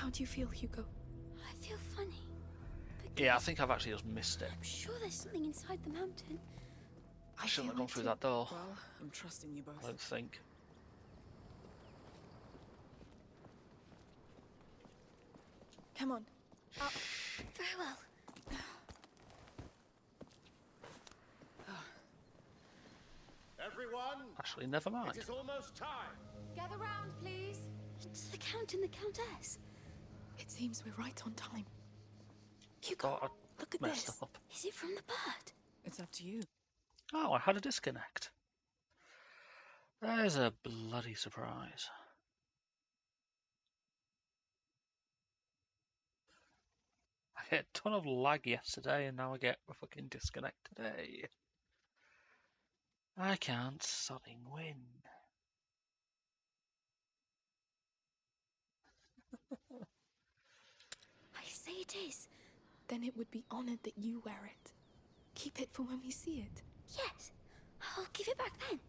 How do you feel, Hugo? I feel funny. Yeah, I think I've actually just missed it. I'm sure there's something inside the mountain. I shouldn't have gone through that door. Well, I'm trusting you both. I don't think. Come on. Very well. Everyone, Actually, never mind. it is almost time. Gather round, please. It's the Count and the Countess. It seems we're right on time. Hugo, look at messed this. up. Is it from the bird? It's up to you. Oh, I had a disconnect. There's a bloody surprise. I get a ton of lag yesterday and now I get a fucking disconnect today. I can't sodding win. I say it is. Then it would be honored that you wear it. Keep it for when we see it. Yes. I'll give it back then.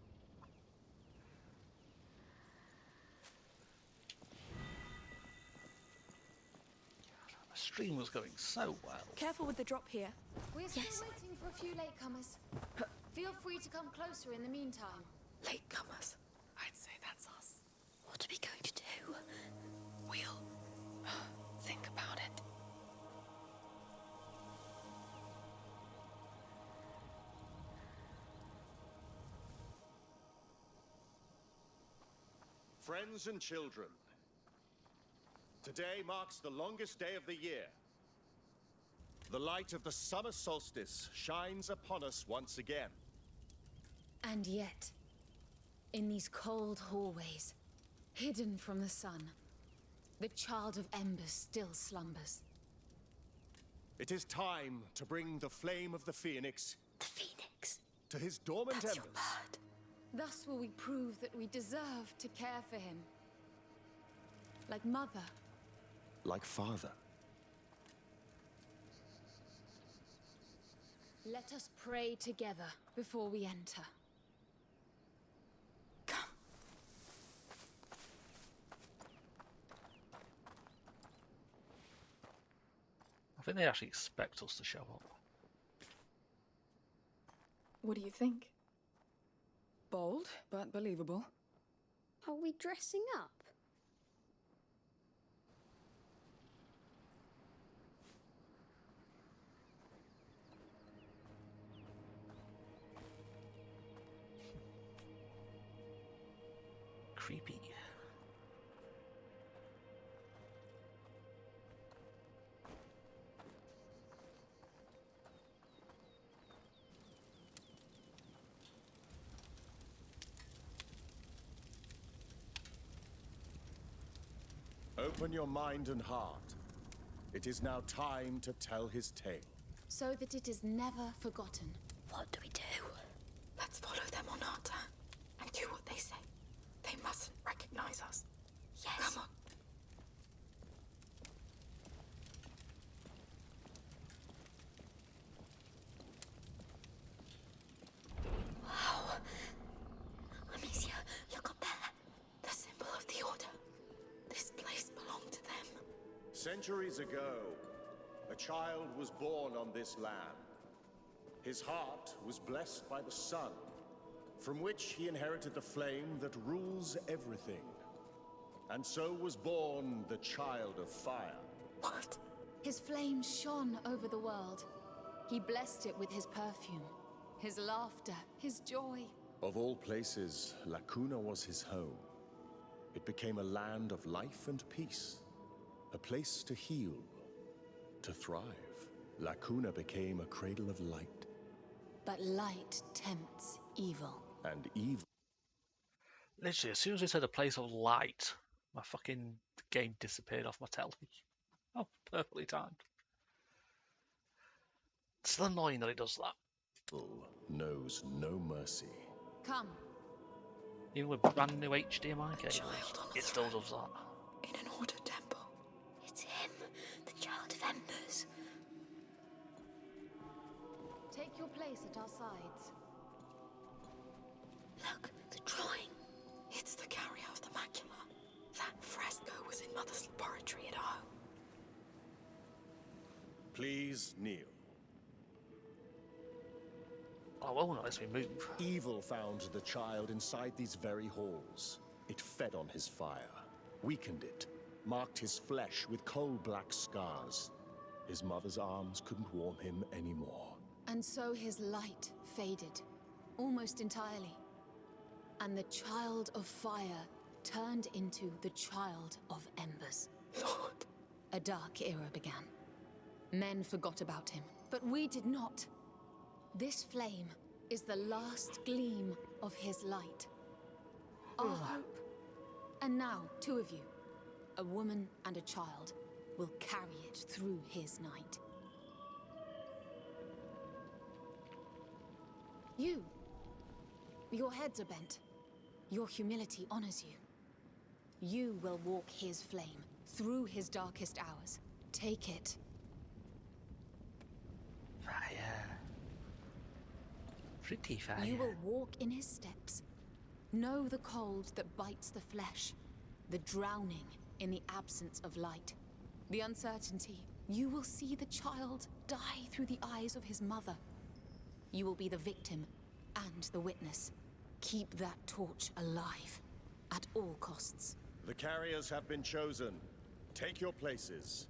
The stream was going so well. Careful with the drop here. We're still waiting for a few latecomers. Feel free to come closer in the meantime. Latecomers. I'd say that's us. What are we going to do? We'll think about it. Friends and children, today marks the longest day of the year. The light of the summer solstice shines upon us once again. And yet, in these cold hallways, hidden from the sun, the child of embers still slumbers. It is time to bring the flame of the Phoenix The Phoenix. to his dormant That's your embers. bird. Thus will we prove that we deserve to care for him. Like mother. Like father. Let us pray together before we enter. Come. I think they actually expect us to show up. What do you think? Bold, but believable. Are we dressing up? Creepy. Open your mind and heart. It is now time to tell his tale. So that it is never forgotten. What do we do? Let's follow them or not, and do what they say. They mustn't recognize us. Yes. Come on. Wow. Amicia, look up there. The symbol of the Order. This place belonged to them. Centuries ago, a child was born on this land. His heart was blessed by the sun, from which he inherited the flame that rules everything. And so was born the Child of Fire. What? His flame shone over the world. He blessed it with his perfume, his laughter, his joy. Of all places, La Cuna was his home. It became a land of life and peace, a place to heal, to thrive. La Cuna became a cradle of light. But light tempts evil. And evil. Literally, as soon as they said a place of light, my fucking game disappeared off my telly. Oh, perfectly timed. It's still annoying that it does that. Knows no mercy. Come. Even with brand new HDMI cables, child on the it still throne. does that. In an Order temple. It's him, the Child of Embers. Take your place at our sides. Look, the drawing. It's the carrier of the macula. That fresco was in Mother's laboratory at home. Please kneel. Oh, well, not as we move. Evil found the child inside these very halls. It fed on his fire, weakened it, marked his flesh with coal-black scars. His mother's arms couldn't warm him anymore. And so his light faded, almost entirely. And the child of fire turned into the child of embers. Lord. A dark era began. Men forgot about him, but we did not. This flame is the last gleam of his light. Our hope. And now, 2 of you, a woman and a child, will carry it through his night. You. Your heads are bent. Your humility honors you. You will walk his flame through his darkest hours. Take it. Fire. Pretty fire. You will walk in his steps. Know the cold that bites the flesh. The drowning in the absence of light. The uncertainty. You will see the child die through the eyes of his mother. You will be the victim and the witness. Keep that torch alive at all costs. The carriers have been chosen. Take your places.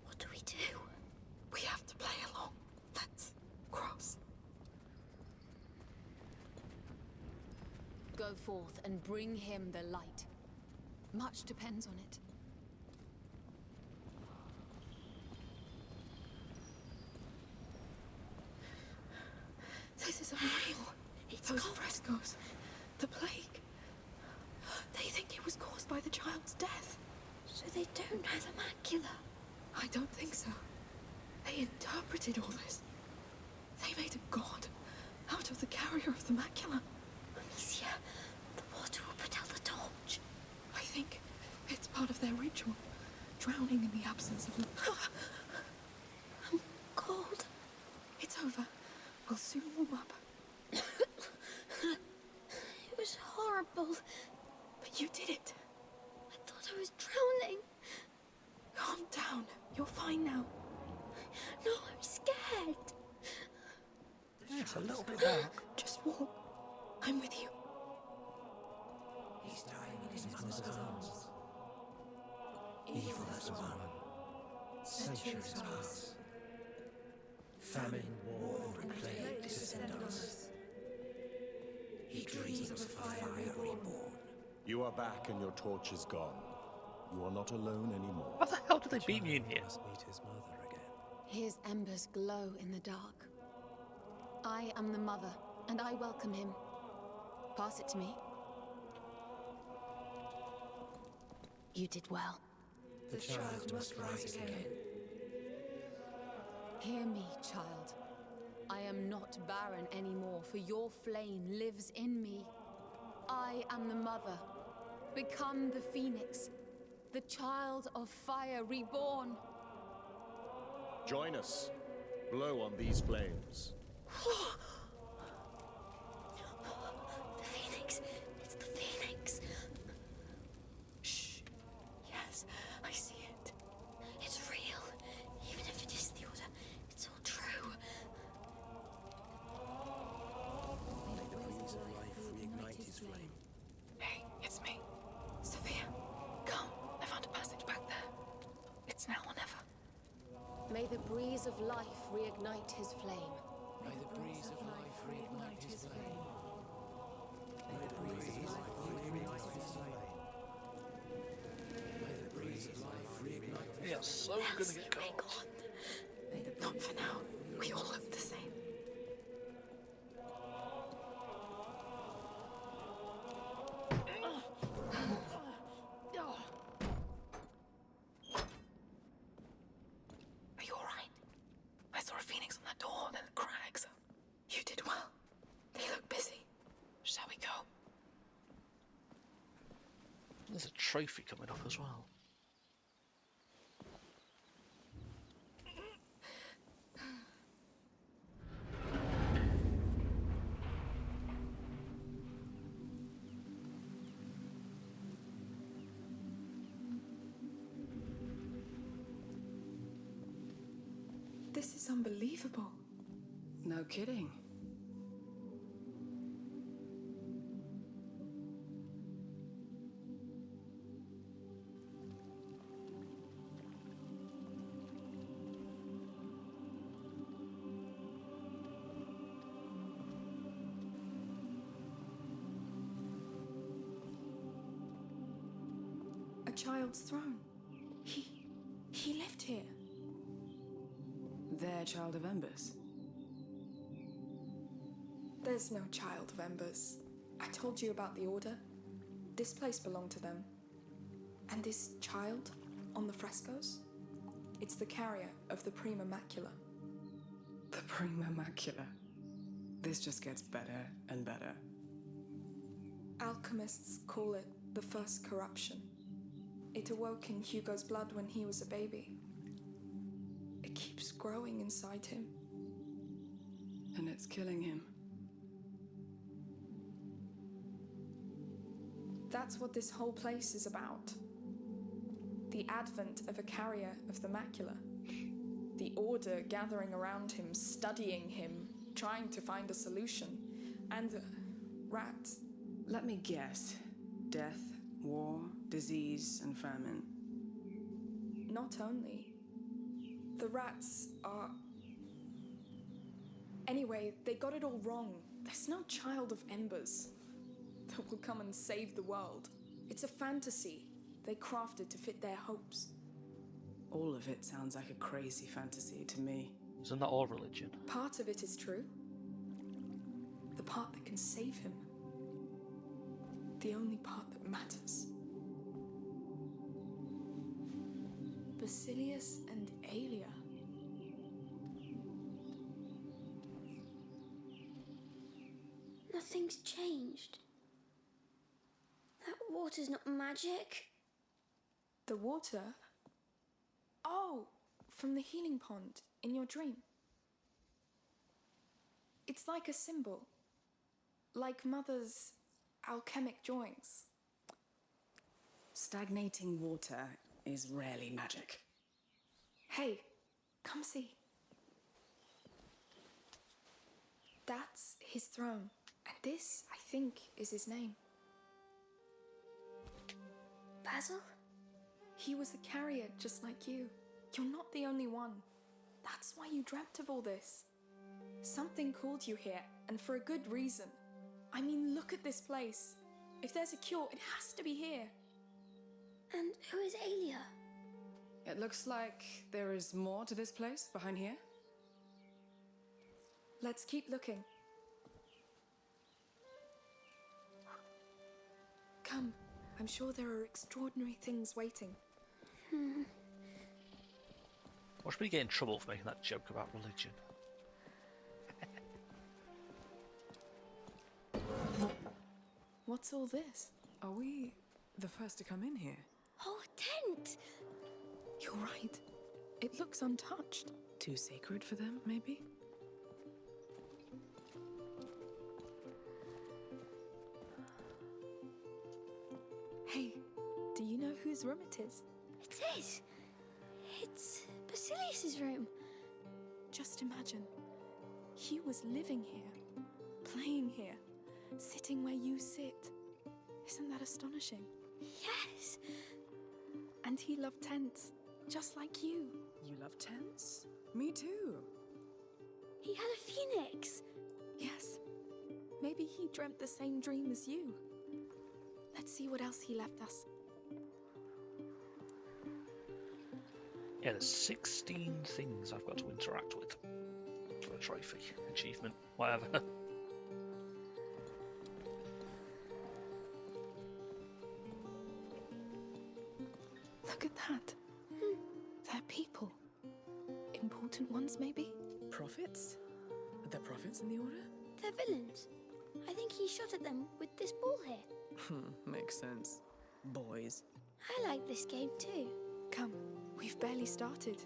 What do we do? We have to play along. Let's cross. Go forth and bring him the light. Much depends on it. This is unreal. It's Those cold. frescoes. The plague. They think it was caused by the child's death. So they don't know the macula. I don't think so. They interpreted all this. They made a god out of the carrier of the macula. Amicia, the water will put out the torch. I think it's part of their ritual. Drowning in the absence of... I'm cold. It's over. We'll soon warm up. It was horrible. But you did it. I thought I was drowning. Calm down. You're fine now. No, I'm scared. Yeah, it's a little bit dark. Just walk. I'm with you. He's dying in his mother's arms. Evil has won. Centuries pass. Famine, war, and plague descend on us. He dreams of fire reborn. You are back and your torch is gone. You are not alone anymore. What the hell did they beat me in here? Must meet his mother again. His embers glow in the dark. I am the mother, and I welcome him. Pass it to me. You did well. The child must rise again. Hear me, child. I am not barren anymore, for your flame lives in me. I am the mother. Become the phoenix, the child of fire reborn. Join us. Blow on these flames. The phoenix. It's the phoenix. Shh. Yes, I see it. It's real. Even if it is the order, it's all true. May the breeze of life reignite his flame. Hey, it's me. Sophia, come. I found a passage back there. It's now or never. May the breeze of life reignite his flame. May the breeze of life reignite his flame. May the breeze of life reignite his flame. May the breeze of life reignite his We are so gonna get cold. Not for now. We all look the same. Are you alright? I saw a phoenix on that door and then the crags. You did well. They look busy. Shall we go? There's a trophy coming up as well. This is unbelievable. No kidding. A child's throne. He lived here. Their child of embers. There's no child of embers. I told you about the Order. This place belonged to them. And this child on the frescoes? It's the carrier of the Prima Macula. The Prima Macula. This just gets better and better. Alchemists call it the first corruption. It awoke in Hugo's blood when he was a baby. It keeps growing inside him. And it's killing him. That's what this whole place is about. The advent of a carrier of the macula. The Order gathering around him, studying him, trying to find a solution. And rats. Let me guess. Death, war, disease, and famine. Not only. The rats are... Anyway, they got it all wrong. There's no child of embers that will come and save the world. It's a fantasy they crafted to fit their hopes. All of it sounds like a crazy fantasy to me. Isn't that all religion? Part of it is true. The part that can save him. The only part that matters. Basilius and Aelia. Nothing's changed. That water's not magic. The water? Oh, from the healing pond in your dream. It's like a symbol. Like Mother's alchemic drawings. Stagnating water is rarely magic. Hey, come see. That's his throne. And this, I think, is his name. Basil? He was a carrier just like you. You're not the only one. That's why you dreamt of all this. Something called you here, and for a good reason. I mean, look at this place. If there's a cure, it has to be here. And who is Aelia? It looks like there is more to this place behind here. Let's keep looking. Come, I'm sure there are extraordinary things waiting. Watch me get in trouble for making that joke about religion. What's all this? Are we the first to come in here? Oh, a tent! You're right. It looks untouched. Too sacred for them, maybe? Hey, do you know whose room it is? It is. It's Basilius's room. Just imagine. He was living here, playing here, sitting where you sit. Isn't that astonishing? Yes. And he loved tents, just like you. You love tents? Me too. He had a phoenix. Yes. Maybe he dreamt the same dream as you. Let's see what else he left us. Yeah, there's 16 things I've got to interact with for a trophy, achievement, whatever. Look at that. They're people. Important ones, maybe? Prophets? The prophets in the Order? They're villains. I think he shot at them with this ball here. Makes sense. Boys. I like this game too. Come, we've barely started.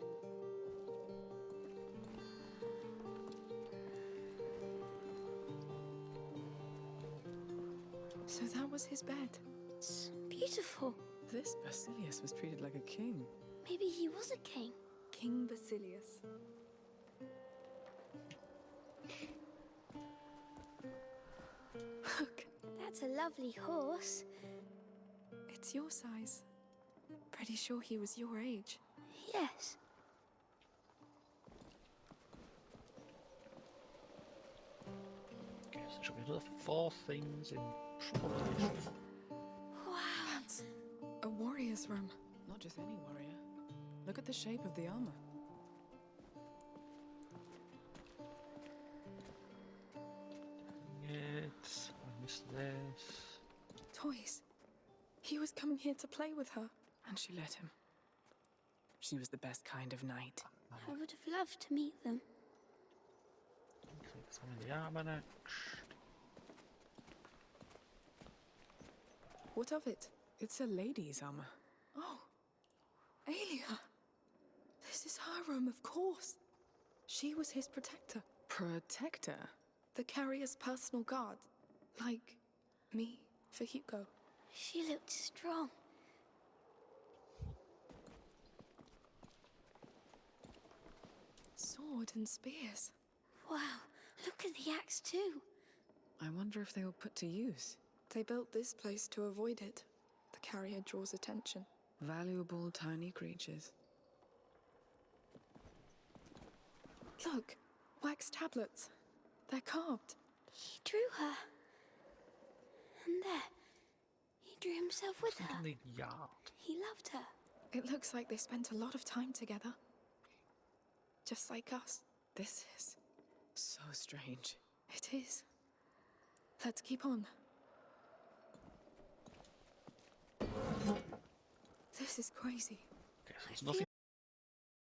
So that was his bed. It's beautiful. This Basilius was treated like a king. Maybe he was a king. King Basilius. Look, That's a lovely horse. it's your size. Pretty sure he was your age. Yes. Okay, so should be another 4 things in probably. Wow. That's a warrior's room. Not just any warrior. Look at the shape of the armor. It. I missed this. Toys. He was coming here to play with her. And she let him. She was the best kind of knight. I would have loved to meet them. Click some in the armor next. What of it? It's a lady's armor. Oh, Aelia. This is her room, of course. She was his protector. Protector? The carrier's personal guard. Like me for Hugo. She looked strong. Sword and spears. Wow. Look at the axe too. I wonder if they were put to use. They built this place to avoid it. The carrier draws attention. Valuable tiny creatures. Look, wax tablets. They're carved. He drew her. And there. He drew himself with her. In the yard. He loved her. It looks like they spent a lot of time together. Just like us. This is so strange. It is. Let's keep on. This is crazy. Okay, so there's I nothing